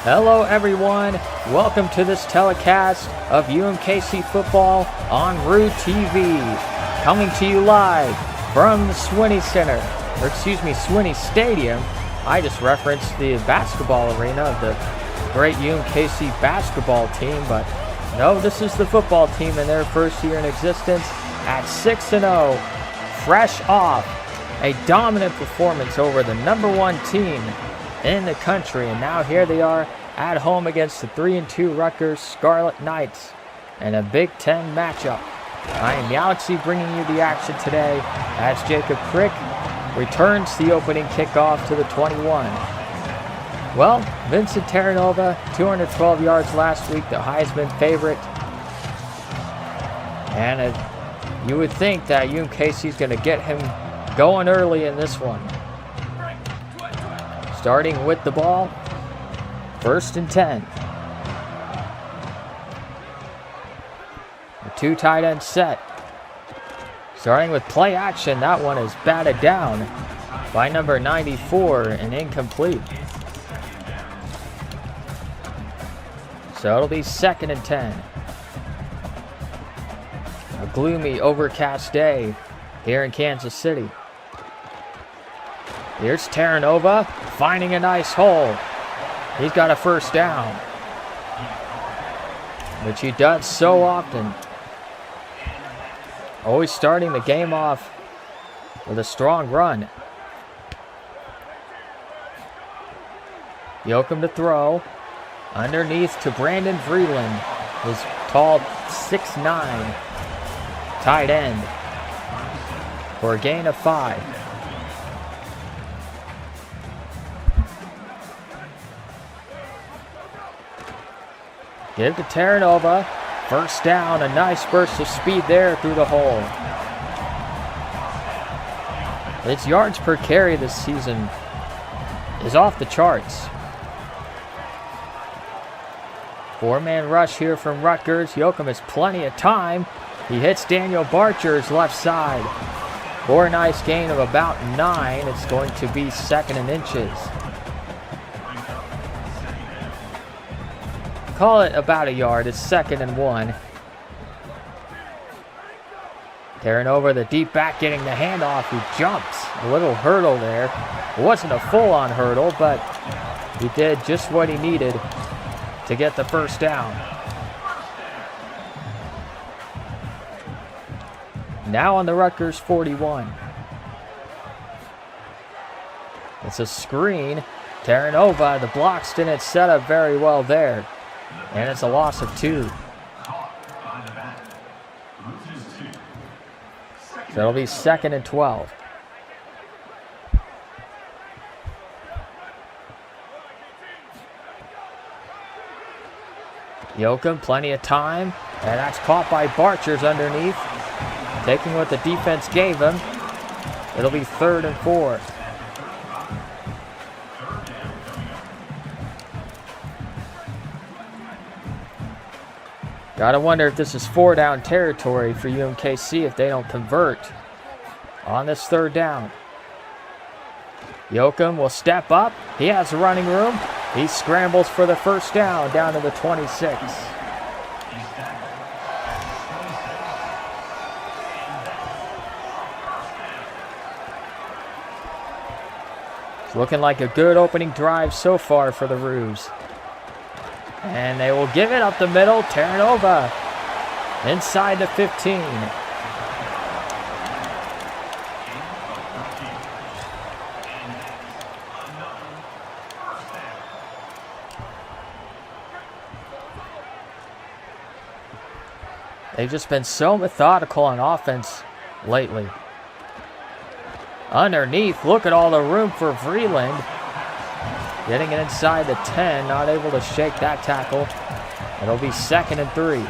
Hello everyone, welcome to this telecast of UMKC football on Root TV. Coming to you live from the Swinney Swinney Stadium. I just referenced the basketball arena of the great UMKC basketball team, but no, this is the football team in their first year in existence at 6-0, fresh off a dominant performance over the #1 team in the country, and now here they are at home against the 3-2 Rutgers Scarlet Knights in a Big Ten matchup. I am Galaxy bringing you the action today as Jacob Crick returns the opening kickoff to the 21. Well, Vincent Terranova, 212 yards last week, the Heisman favorite. And you would think that UMKC is going to get him going early in this one. Starting with the ball, 1st and 10. The two tight ends set. Starting with play action, that one is batted down by number 94 and incomplete. So it'll be 2nd and 10. A gloomy, overcast day here in Kansas City. Here's Terranova finding a nice hole. He's got a 1st down, which he does so often. Always starting the game off with a strong run. Yoakum to throw. Underneath to Brandon Vreeland, his tall 6'9" tight end, for a gain of 5. Give to Terranova. 1st down, a nice burst of speed there through the hole. Its yards per carry this season is off the charts. 4-man rush here from Rutgers. Yoakum has plenty of time. He hits Daniel Barcher's left side for a nice gain of about 9. It's going to be 2nd and inches. Call it about a yard. It's 2nd and 1. Terranova, the deep back, getting the handoff. He jumps. A little hurdle there. It wasn't a full-on hurdle, but he did just what he needed to get the 1st down. Now on the Rutgers 41. It's a screen. Terranova, the blocks didn't set up very well there. And it's a loss of 2. So it'll be 2nd and 12. Yoakum, plenty of time. And that's caught by Barcher's underneath. Taking what the defense gave him. It'll be 3rd and 4. Gotta wonder if this is 4-down territory for UMKC if they don't convert on this 3rd down. Yoakum will step up. He has running room. He scrambles for the 1st down to the 26. It's looking like a good opening drive so far for the Roos. And they will give it up the middle. Terranova inside the 15. They've just been so methodical on offense lately. Underneath, look at all the room for Vreeland. Getting it inside the 10, not able to shake that tackle. It'll be 2nd and 3.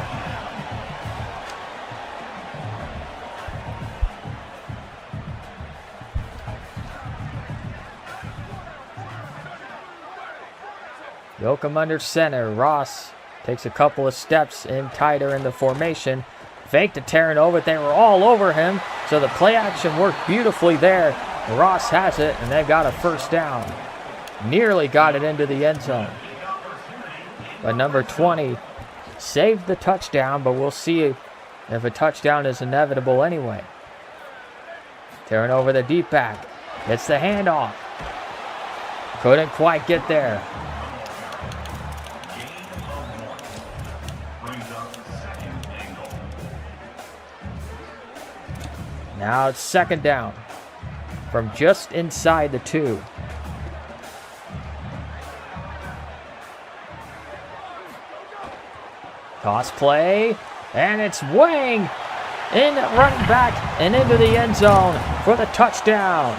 Yoakum under center. Ross takes a couple of steps in tighter in the formation. Fake to Terranova. They were all over him, so the play action worked beautifully there. Ross has it, and they've got a 1st down. Nearly got it into the end zone. But number 20 saved the touchdown, but we'll see if a touchdown is inevitable anyway. Tearing over the deep back. Gets the handoff. Couldn't quite get there. Now it's second down from just inside the 2. Toss play, and it's Wang in running back and into the end zone for the touchdown.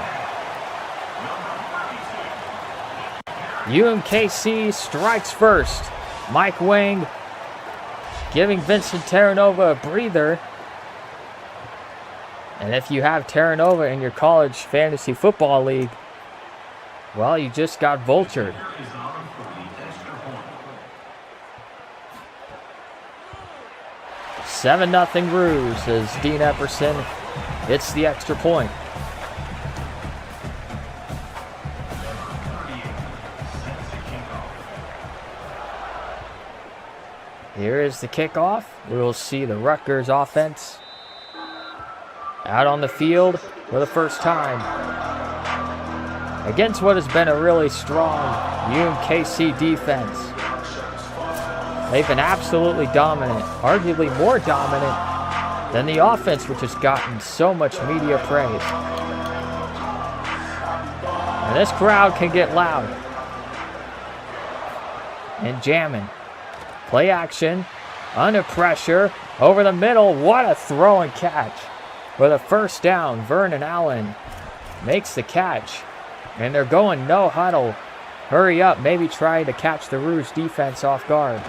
UMKC strikes first. Mike Wang giving Vincent Terranova a breather. And if you have Terranova in your college fantasy football league, well, you just got vultured. 7-0 Roos as Dean Epperson hits the extra point. Here is the kickoff. We will see the Rutgers offense out on the field for the first time against what has been a really strong UMKC defense. They've been absolutely dominant, arguably more dominant than the offense, which has gotten so much media praise. And this crowd can get loud and jamming. Play action, under pressure, over the middle. What a throw and catch. For the first down, Vernon Allen makes the catch. And they're going no huddle. Hurry up, maybe try to catch the Rouge defense off guard.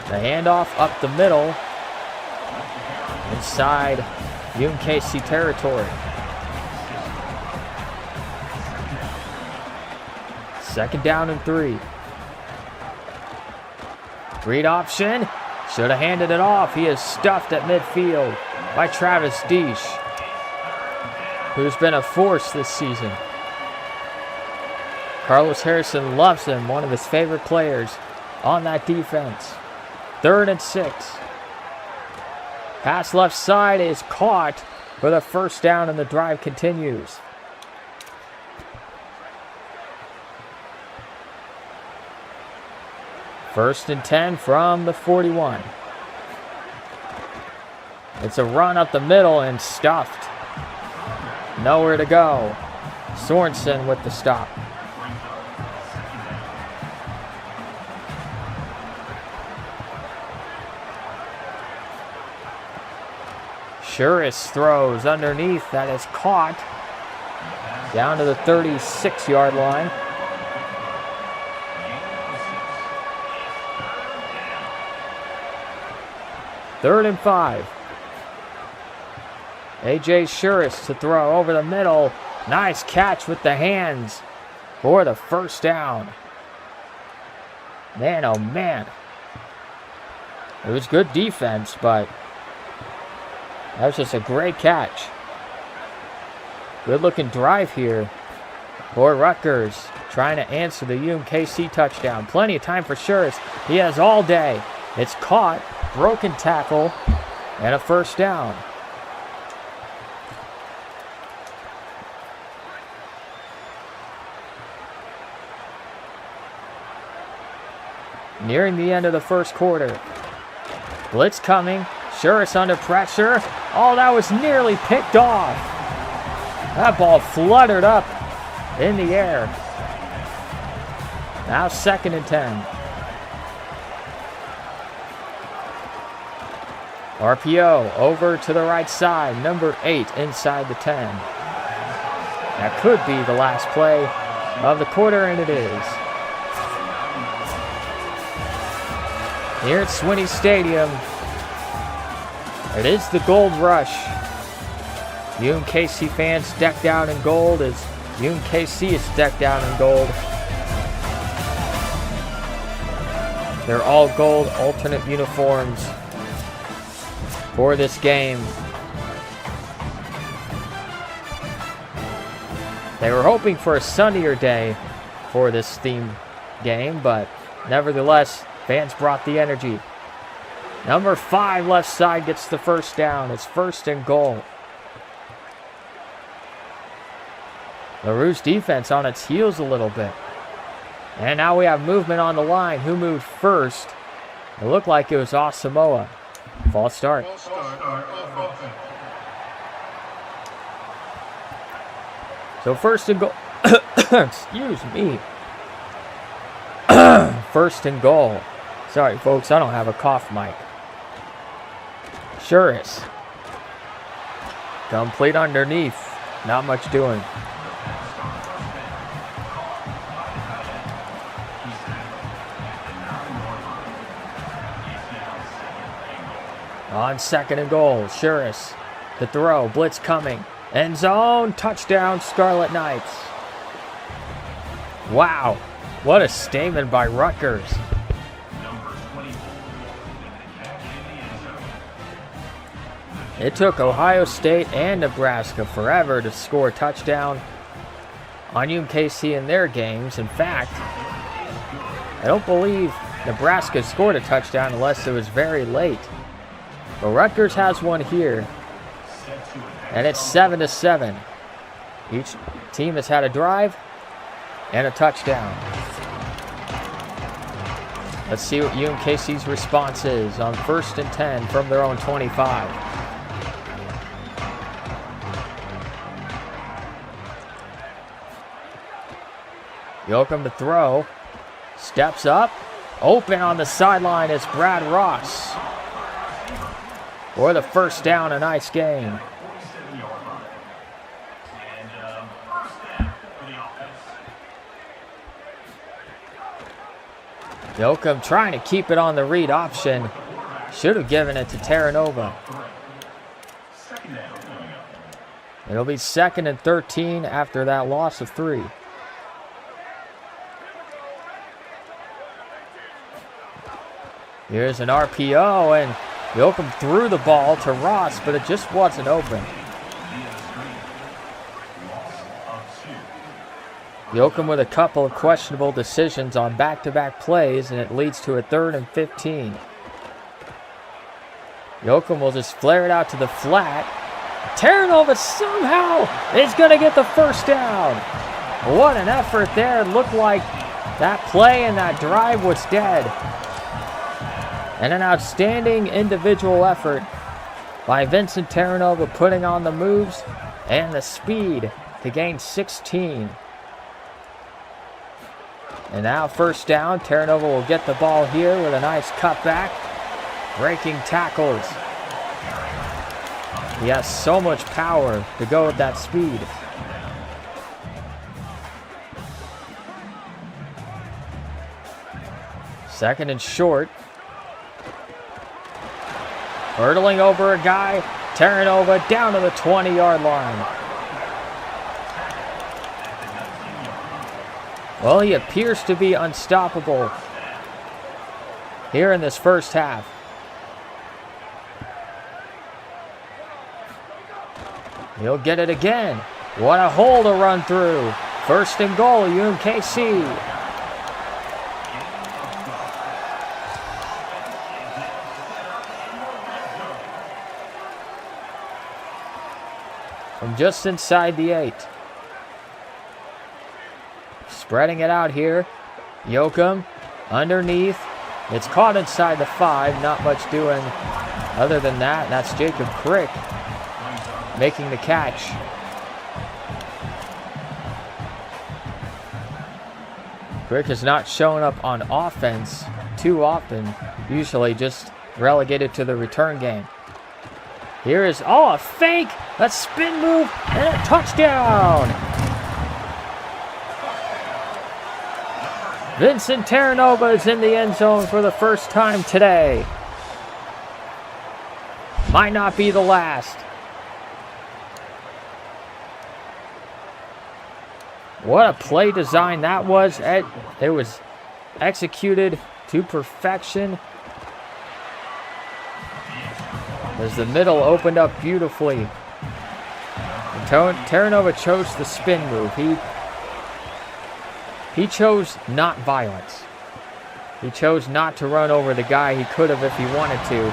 The handoff up the middle. Inside UMKC territory. Second down and 3. Read option. Should have handed it off. He is stuffed at midfield by Travis Deesh, who's been a force this season. Carlos Harrison loves him, one of his favorite players on that defense. 3rd and 6. Pass left side is caught for the first down, and the drive continues. First and 10 from the 41. It's a run up the middle and stuffed. Nowhere to go. Sorensen with the stop. Shuris throws underneath. That is caught. Down to the 36-yard line. Third and 5. A.J. Shuris to throw over the middle. Nice catch with the hands for the first down. Man, oh man. It was good defense, but that was just a great catch. Good looking drive here for Rutgers, trying to answer the UMKC touchdown. Plenty of time for Shuris. He has all day. It's caught, broken tackle, and a first down. Nearing the end of the first quarter. Blitz coming. Shuris under pressure. Oh, that was nearly picked off. That ball fluttered up in the air. Now 2nd and 10. RPO over to the right side. Number 8 inside the 10. That could be the last play of the quarter, and it is. Here at Swinney Stadium, it is the Gold Rush. UMKC fans decked out in gold as UMKC is decked out in gold. They're all gold alternate uniforms for this game. They were hoping for a sunnier day for this theme game, but Nevertheless, fans brought the energy. Number 5 left side gets the first down. It's 1st and goal. The Rouge defense on its heels a little bit. And now we have movement on the line. Who moved first? It looked like it was Asamoah. False start. So 1st and goal. Excuse me. 1st and goal. Sorry, folks, I don't have a cough mic. Sure is. Complete underneath. Not much doing. On 2nd and goal, Shuris. The throw, blitz coming. End zone, touchdown, Scarlet Knights. Wow, what a statement by Rutgers. It took Ohio State and Nebraska forever to score a touchdown on UMKC in their games. In fact, I don't believe Nebraska scored a touchdown unless it was very late. But Rutgers has one here, and it's 7-7. Each team has had a drive and a touchdown. Let's see what UMKC's response is on 1st and 10 from their own 25. Yoakum to throw. Steps up. Open on the sideline is Brad Ross. For the first down, a nice game. Yoakum trying to keep it on the read option. Should have given it to Terranova. It'll be 2nd and 13 after that loss of 3. Here's an RPO, and Yoakum threw the ball to Ross, but it just wasn't open. Yoakum with a couple of questionable decisions on back-to-back plays, and it leads to a 3rd and 15. Yoakum will just flare it out to the flat. Terranova somehow is going to get the first down. What an effort there. It looked like that play and that drive was dead. And an outstanding individual effort by Vincent Terranova, putting on the moves and the speed to gain 16. And now 1st down. Terranova will get the ball here with a nice cutback. Breaking tackles. He has so much power to go with that speed. Second and short. Hurdling over a guy. Terranova down to the 20-yard line. Well, he appears to be unstoppable here in this first half. He'll get it again. What a hole to run through. 1st and goal, UMKC. From just inside the 8. Spreading it out here. Yoakum underneath. It's caught inside the 5. Not much doing other than that. That's Jacob Crick making the catch. Crick has not shown up on offense too often. Usually just relegated to the return game. Here is, a fake, a spin move, and a touchdown. Vincent Terranova is in the end zone for the first time today. Might not be the last. What a play design that was. It was executed to perfection. As the middle opened up beautifully. Terranova chose the spin move. He chose not violence. He chose not to run over the guy. He could have if he wanted to.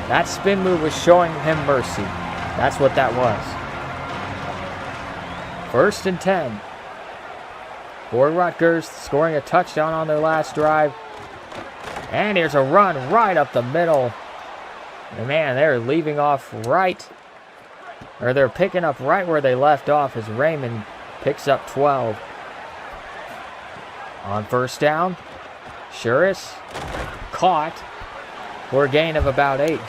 That spin move was showing him mercy. That's what that was. 1st and 10. For Rutgers, scoring a touchdown on their last drive. And here's a run right up the middle. And man, they're leaving off right. Or they're picking up right where they left off as Raymond picks up 12. On 1st down, Shuris caught for a gain of about 8.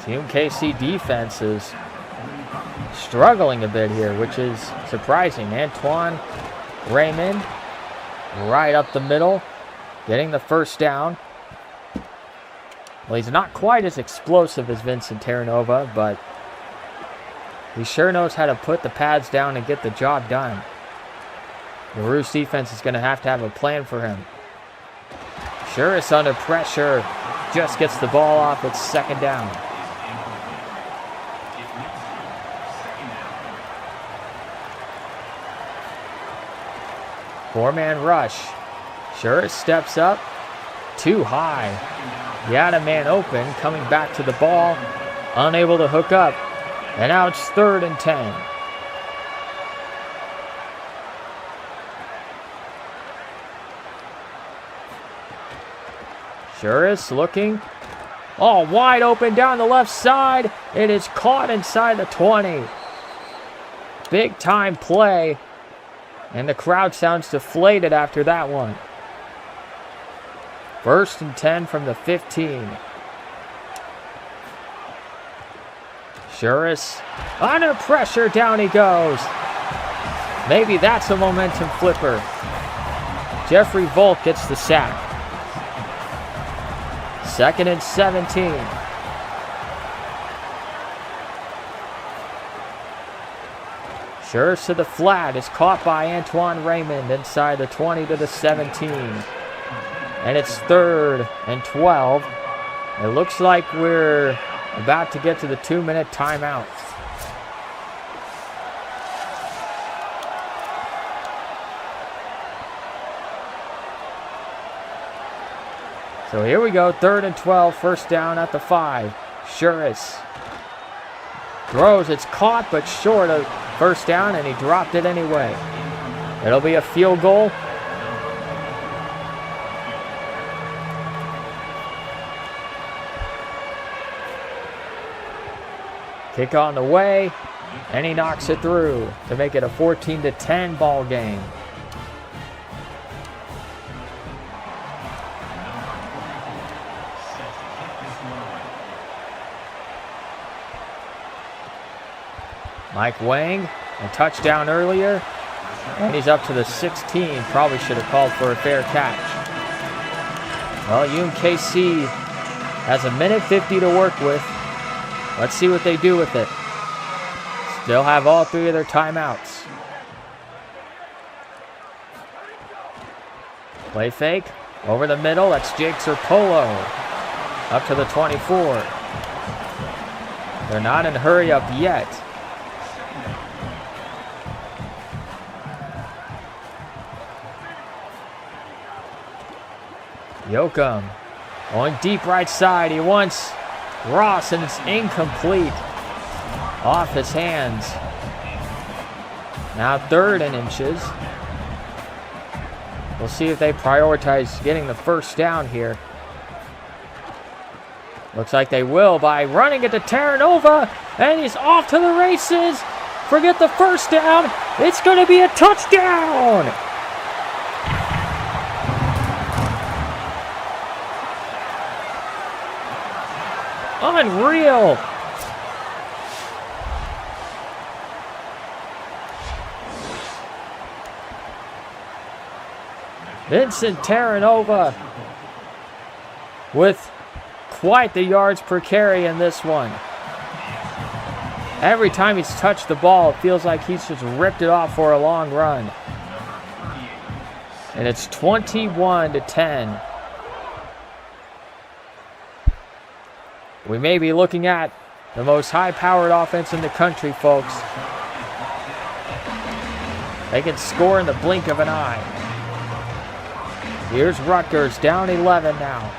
UMKC defense is struggling a bit here, which is surprising. Antoine Raymond right up the middle, getting the 1st down. Well, he's not quite as explosive as Vincent Terranova, but he sure knows how to put the pads down and get the job done. The Roos defense is going to have a plan for him. Shuris under pressure, just gets the ball off. It's 2nd down. Four-man rush. Shuris steps up. Too high. He had a man open, coming back to the ball. Unable to hook up. And now it's 3rd and 10. Shuris looking. Oh, wide open down the left side. It is caught inside the 20. Big time play. And the crowd sounds deflated after that one. 1st and 10 from the 15. Shuris under pressure, down he goes. Maybe that's a momentum flipper. Jeffrey Volk gets the sack. 2nd and 17. Shuris to the flat is caught by Antoine Raymond inside the 20 to the 17. And it's 3rd and 12. It looks like we're about to get to the 2-minute timeout. So here we go, 3rd and 12, 1st down at the 5. Shuris throws, it's caught, but short of 1st down, and he dropped it anyway. It'll be a field goal. Kick on the way, and he knocks it through to make it a 14-10 ball game. Mike Wang, a touchdown earlier, and he's up to the 16. Probably should have called for a fair catch. Well, UMKC has 1:50 to work with. Let's see what they do with it. Still have all 3 of their timeouts. Play fake, over the middle, that's Jake Serpolo. Up to the 24. They're not in hurry up yet. Yoakum going deep right side. He wants Ross, and it's incomplete. Off his hands. Now 3rd and inches. We'll see if they prioritize getting the 1st down here. Looks like they will by running it to Terranova, and he's off to the races. Forget the 1st down. It's going to be a touchdown. Unreal. Vincent Terranova with quite the yards per carry in this one. Every time he's touched the ball, it feels like he's just ripped it off for a long run. And it's 21-10. We may be looking at the most high-powered offense in the country, folks. They can score in the blink of an eye. Here's Rutgers down 11 now.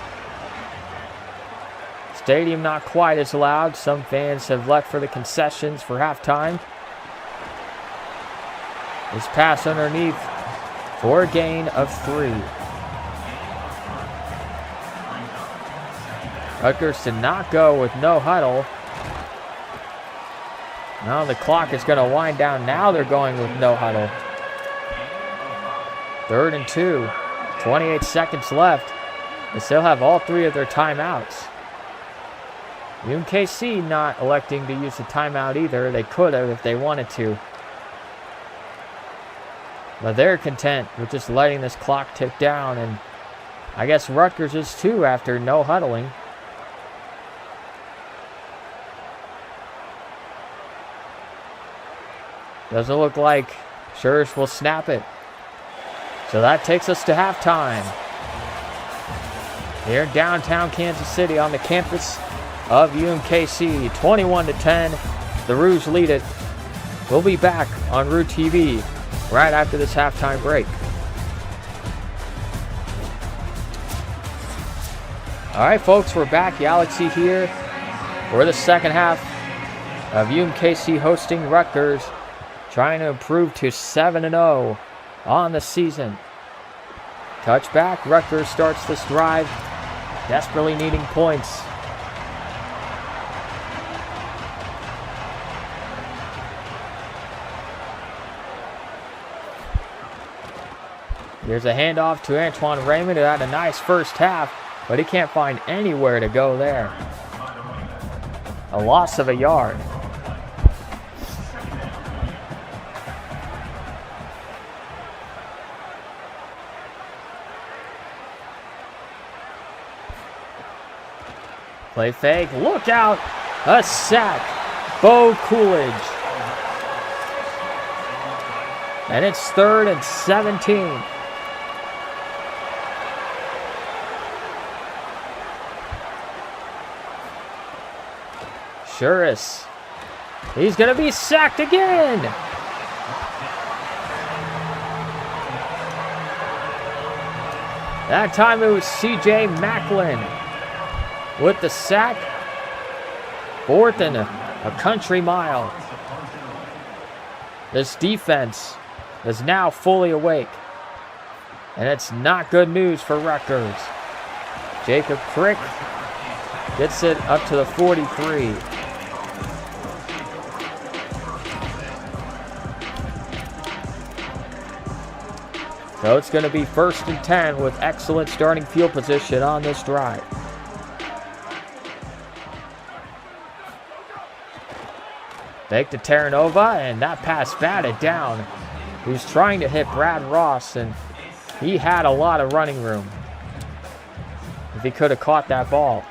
Stadium not quite as loud. Some fans have left for the concessions for halftime. This pass underneath for a gain of 3. Rutgers did not go with no huddle. Now the clock is going to wind down. Now they're going with no huddle. 3rd and 2. 28 seconds left. They still have all 3 of their timeouts. UMKC not electing to use the timeout either. They could have if they wanted to. But they're content with just letting this clock tick down. And I guess Rutgers is too after no huddling. Doesn't look like Schurz will snap it. So that takes us to halftime. Here in downtown Kansas City on the campus of UMKC. 21-10. The Rouge lead it. We'll be back on Root TV right after this halftime break. All right, folks, we're back. Galaxy here for the second half of UMKC hosting Rutgers, trying to improve to 7-0 on the season. Touchback. Rutgers starts this drive, desperately needing points. Here's a handoff to Antoine Raymond, who had a nice first half, but he can't find anywhere to go there. A loss of a yard. Play fake, look out, a sack, Bo Coolidge. And it's 3rd and 17. Schurz, he's going to be sacked again. That time it was C.J. Macklin with the sack. 4th and a country mile. This defense is now fully awake. And it's not good news for Rutgers. Jacob Crick gets it up to the 43. So it's going to be 1st and 10 with excellent starting field position on this drive. Fake to Terranova, and that pass batted down. He was trying to hit Brad Ross, and he had a lot of running room if he could have caught that ball.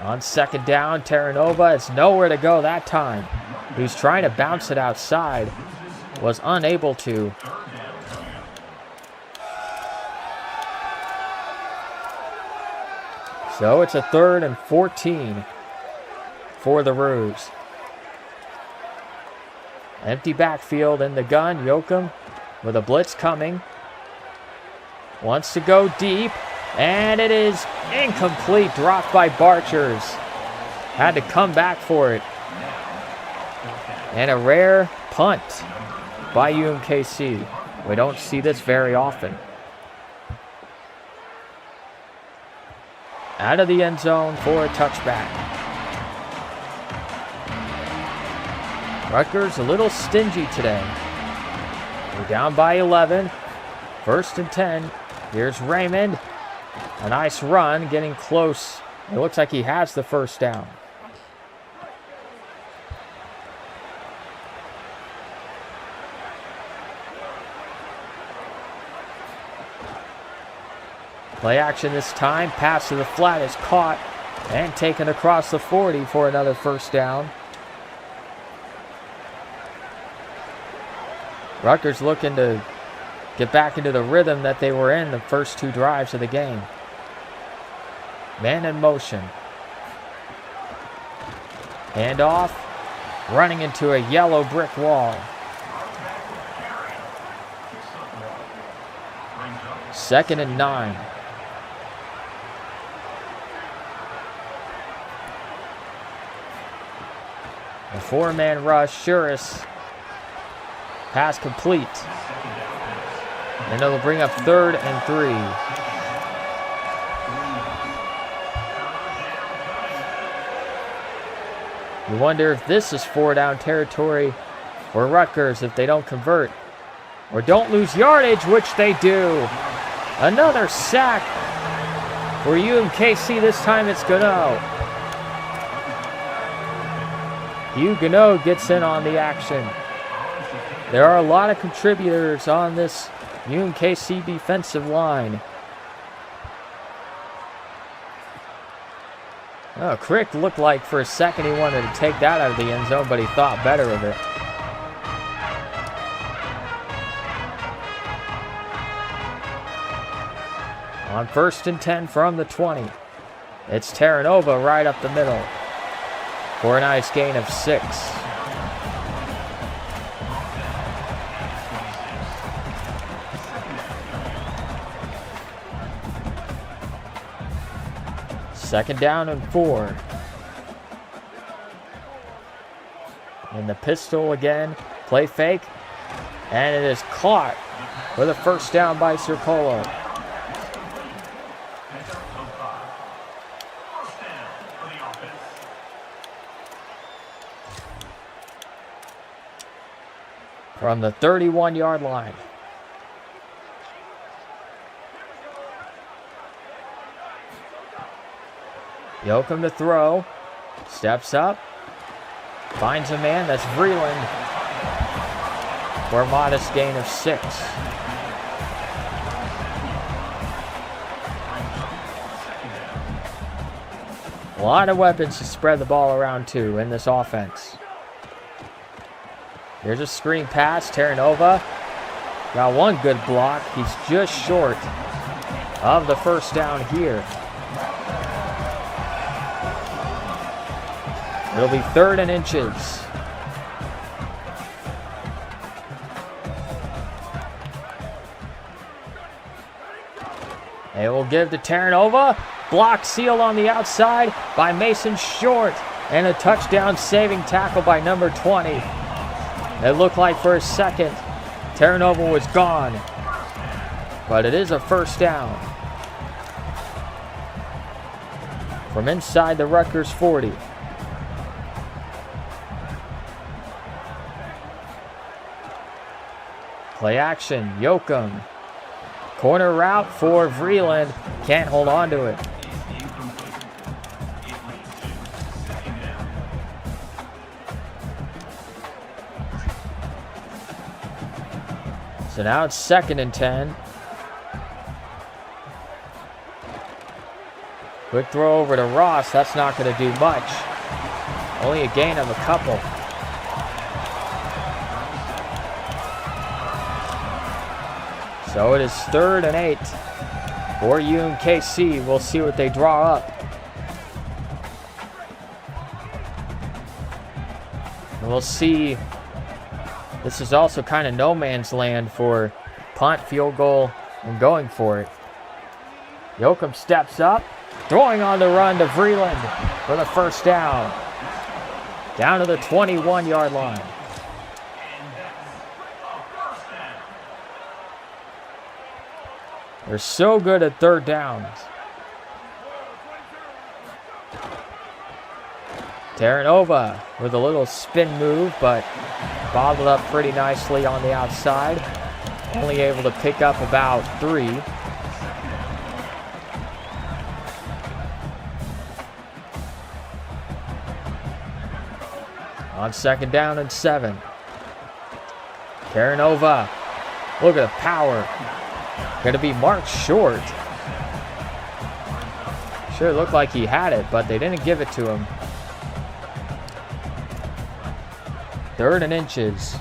On 2nd down, Terranova has nowhere to go that time. He was trying to bounce it outside, was unable to. So it's a 3rd and 14 for the Rouge. Empty backfield in the gun. Yoakum with a blitz coming. Wants to go deep. And it is incomplete. Dropped by Barchers. Had to come back for it. And a rare punt by UMKC. We don't see this very often. Out of the end zone for a touchback. Rutgers a little stingy today. We're down by 11. 1st and 10. Here's Raymond. A nice run, getting close. It looks like he has the first down. Play action this time. Pass to the flat is caught and taken across the 40 for another first down. Rutgers looking to get back into the rhythm that they were in the first 2 drives of the game. Man in motion. Handoff. running into a yellow brick wall. 2nd and 9. A 4-man rush. Shuris. Pass complete. And it'll bring up 3rd and 3. You wonder if this is 4-down territory for Rutgers if they don't convert or don't lose yardage, which they do. Another sack for UMKC. This time it's Gano. Hugh Gano gets in on the action. There are a lot of contributors on this UMKC defensive line. Oh, Crick looked like for a second he wanted to take that out of the end zone, but he thought better of it. On 1st and 10 from the 20. It's Terranova right up the middle for a nice gain of 6. Second down and 4. In the pistol again. Play fake. And it is caught with a 1st down by Serpolo. From the 31-yard line. Yoakum to throw. Steps up. Finds a man. That's Vreeland. For a modest gain of 6. A lot of weapons to spread the ball around to in this offense. Here's a screen pass. Terranova got one good block. He's just short of the 1st down here. It'll be 3rd and inches. They will give to Terranova. Block seal on the outside by Mason Short. And a touchdown saving tackle by number 20. It looked like for a second Terranova was gone. But it is a 1st down. From inside the Rutgers 40. Play action, Yoakum. Corner route for Vreeland. Can't hold on to it. So now it's 2nd and 10. Quick throw over to Ross. That's not going to do much. Only a gain of a couple. So it is 3rd and 8 for UMKC. We'll see what they draw up. And we'll see. This is also kind of no man's land for punt, field goal, and going for it. Yoakum steps up, throwing on the run to Vreeland for the 1st down. Down to the 21-yard line. They're so good at 3rd downs. Terranova with a little spin move, but bobbled up pretty nicely on the outside. Only able to pick up about 3. On 2nd down and 7. Terranova. Look at the power. Going to be marked short. Sure looked like he had it, but they didn't give it to him. 3rd and inches.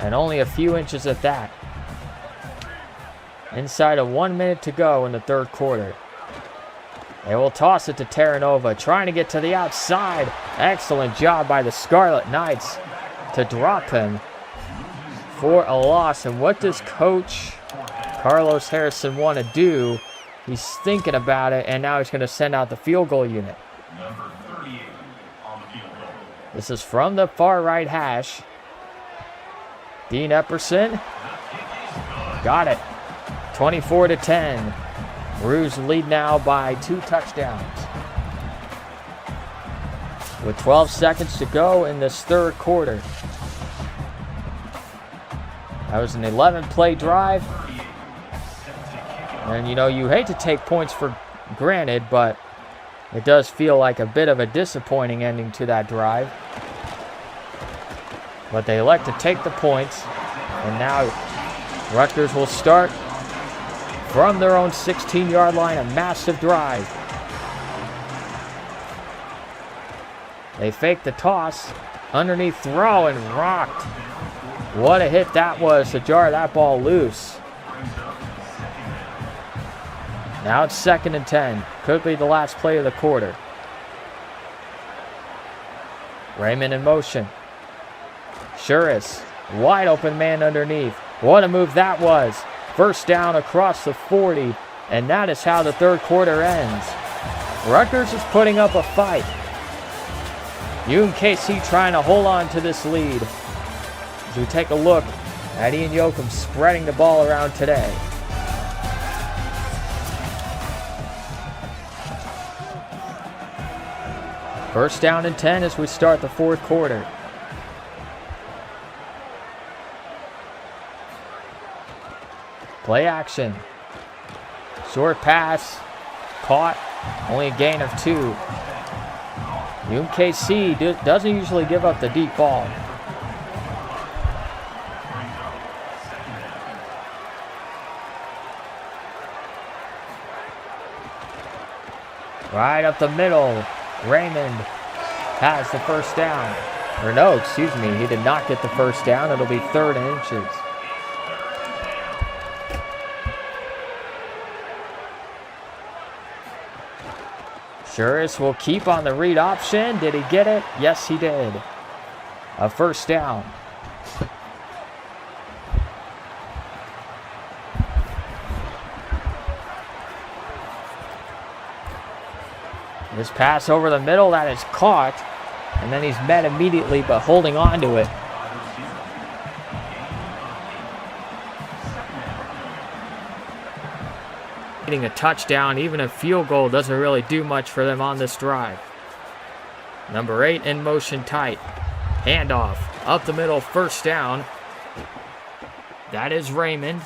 And only a few inches at that. Inside of 1 minute to go in the 3rd quarter. They will toss it to Terranova, trying to get to the outside. Excellent job by the Scarlet Knights to drop him for a loss. And what does Coach Carlos Harrison want to do? He's thinking about it, and now he's going to send out the field goal unit. This is from the far right hash. Dean Epperson got it. 24-10. Rouge lead now by 2 touchdowns. With 12 seconds to go in this third quarter. That was an 11-play drive. And, you know, you hate to take points for granted, but it does feel like a bit of a disappointing ending to that drive. But they elect to take the points. And now Rutgers will start from their own 16-yard line, a massive drive. They fake the toss, underneath throw, and rocked. What a hit that was to jar that ball loose. Now it's 2nd and 10. Could be the last play of the quarter. Raymond in motion. Shuris, wide open man underneath. What a move that was. First down across the 40, and that is how the third quarter ends. Rutgers is putting up a fight. UMKC trying to hold on to this lead. As we take a look at Ian Yoakum spreading the ball around today. First down and 10 as we start the fourth quarter. Play action. Short pass. Caught. Only a gain of 2. UMKC doesn't usually give up the deep ball. Right up the middle. Raymond has the first down. Or no, excuse me, he did not get the first down. It'll be 3rd and inches. Shuris will keep on the read option. Did he get it? Yes, he did. A first down. This pass over the middle, that is caught. And then he's met immediately, but holding on to it. Getting a touchdown, even a field goal doesn't really do much for them on this drive. Number 8 in motion tight. Handoff up the middle, first down. That is Raymond.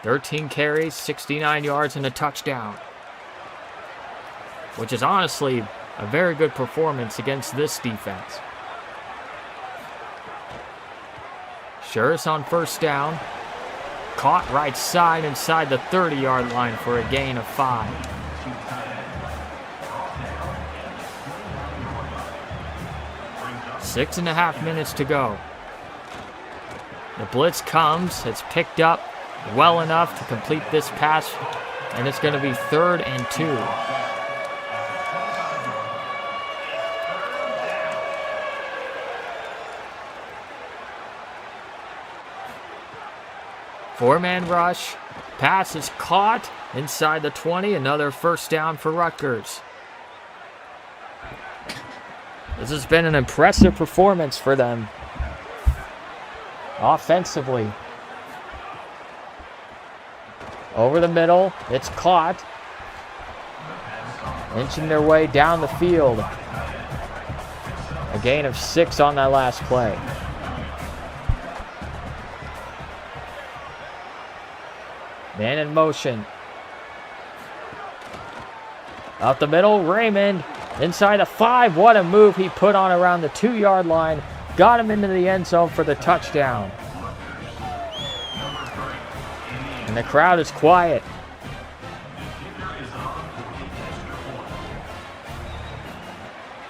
13 carries, 69 yards, and a touchdown. Which is honestly a very good performance against this defense. Shuris on first down. Caught right side inside the 30-yard line for a gain of 5. Six and a half minutes to go. The blitz comes. It's picked up well enough to complete this pass, and it's going to be 3rd and 2. Four-man rush. Pass is caught inside the 20. Another first down for Rutgers. This has been an impressive performance for them offensively. Over the middle. It's caught. Inching their way down the field. A gain of 6 on that last play. Man in motion. Out the middle, Raymond. Inside the 5. What a move he put on around the 2-yard line. Got him into the end zone for the touchdown. And the crowd is quiet.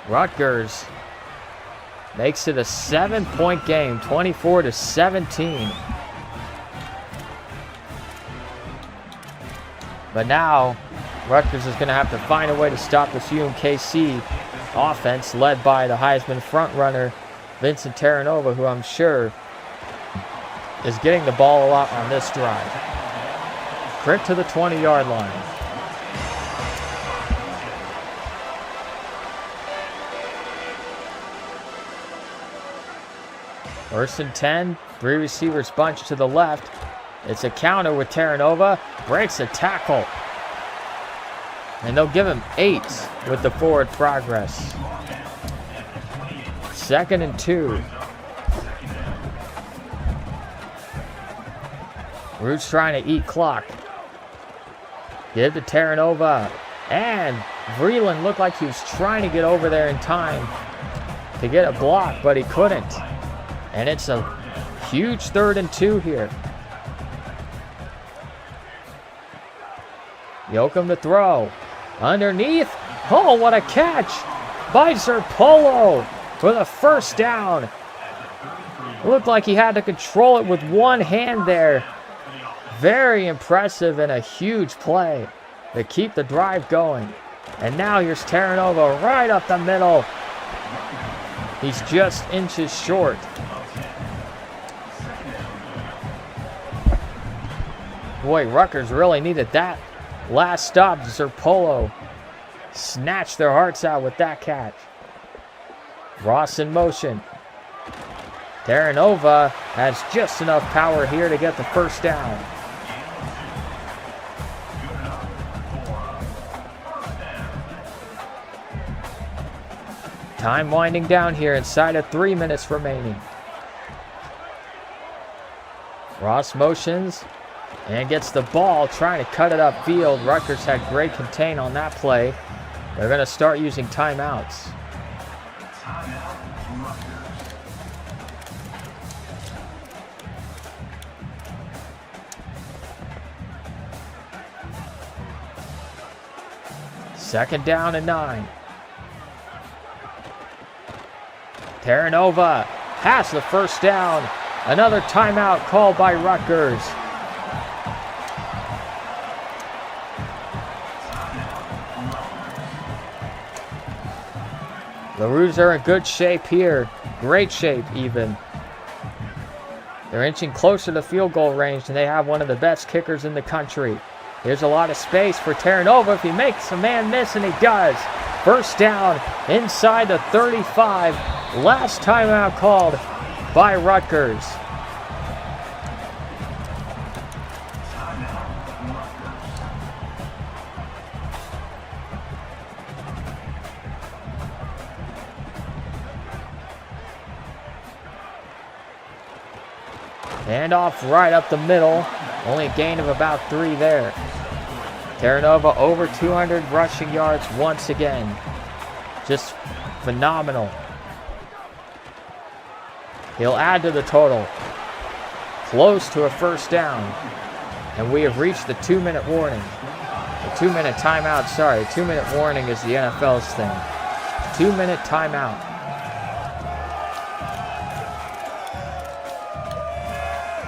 Rutgers makes it a 7-point game, 24-17. But now Rutgers is going to have to find a way to stop this UMKC offense led by the Heisman frontrunner, Vincent Terranova, who I'm sure is getting the ball a lot on this drive. Crit to the 20-yard line. First and 10, 3 receivers bunched to the left. It's a counter with Terranova, breaks a tackle. And they'll give him 8 with the forward progress. 2nd and 2. Roots trying to eat clock. Give to Terranova. And Vreeland looked like he was trying to get over there in time to get a block, but he couldn't. And it's a huge 3rd and 2 here. Yoakum to throw. Underneath. Oh, what a catch by Zerpolo for the first down. Looked like he had to control it with one hand there. Very impressive and a huge play to keep the drive going. And now here's Terranova right up the middle. He's just inches short. Boy, Rutgers really needed that last stop. Zerpolo snatched their hearts out with that catch. Ross in motion. Terranova has just enough power here to get the first down. Time winding down here inside of 3 minutes remaining. Ross motions and gets the ball, trying to cut it upfield. Rutgers had great contain on that play. They're going to start using timeouts. Second down and 9. Terranova has the first down. Another timeout called by Rutgers. The Roos are in good shape here. Great shape, even. They're inching closer to field goal range, and they have one of the best kickers in the country. Here's a lot of space for Terranova if he makes a man miss, and he does. First down inside the 35. Last timeout called by Rutgers. Handoff right up the middle. Only a gain of about 3 there. Terranova over 200 rushing yards once again. Just phenomenal. He'll add to the total. Close to a first down. And we have reached the 2-minute warning. The 2-minute timeout, sorry. 2-minute warning is the NFL's thing. 2-minute timeout.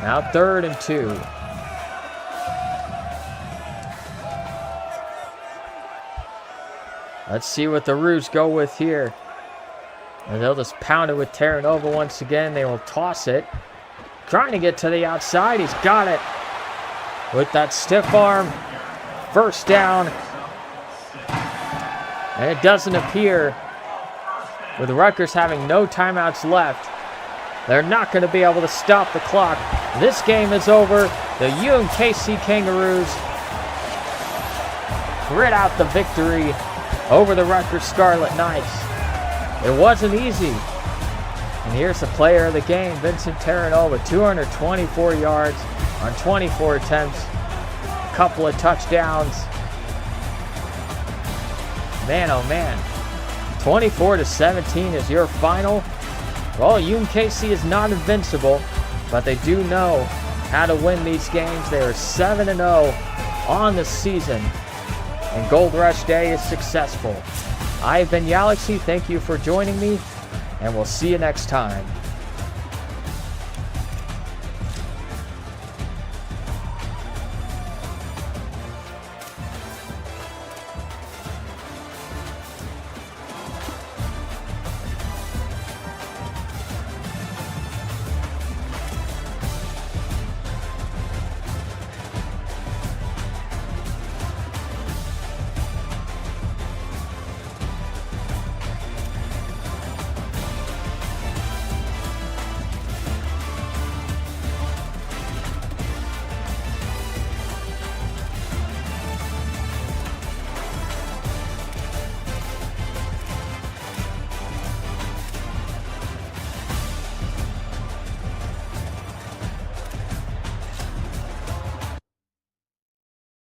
Now 3rd and 2. Let's see what the Roos go with here. And they'll just pound it with Terranova once again. They will toss it. Trying to get to the outside. He's got it. With that stiff arm. First down. And it doesn't appear, with Rutgers having no timeouts left, they're not going to be able to stop the clock. This game is over. The UMKC Kangaroos grit out the victory over the Rutgers Scarlet Knights. It wasn't easy. And here's the player of the game, Vincent Terranova, 224 yards on 24 attempts, a couple of touchdowns. Man, oh man. 24-17 is your final. Well, UMKC is not invincible, but they do know how to win these games. They are 7-0 on the season, and Gold Rush Day is successful. I've been Yalexi. Thank you for joining me, and we'll see you next time.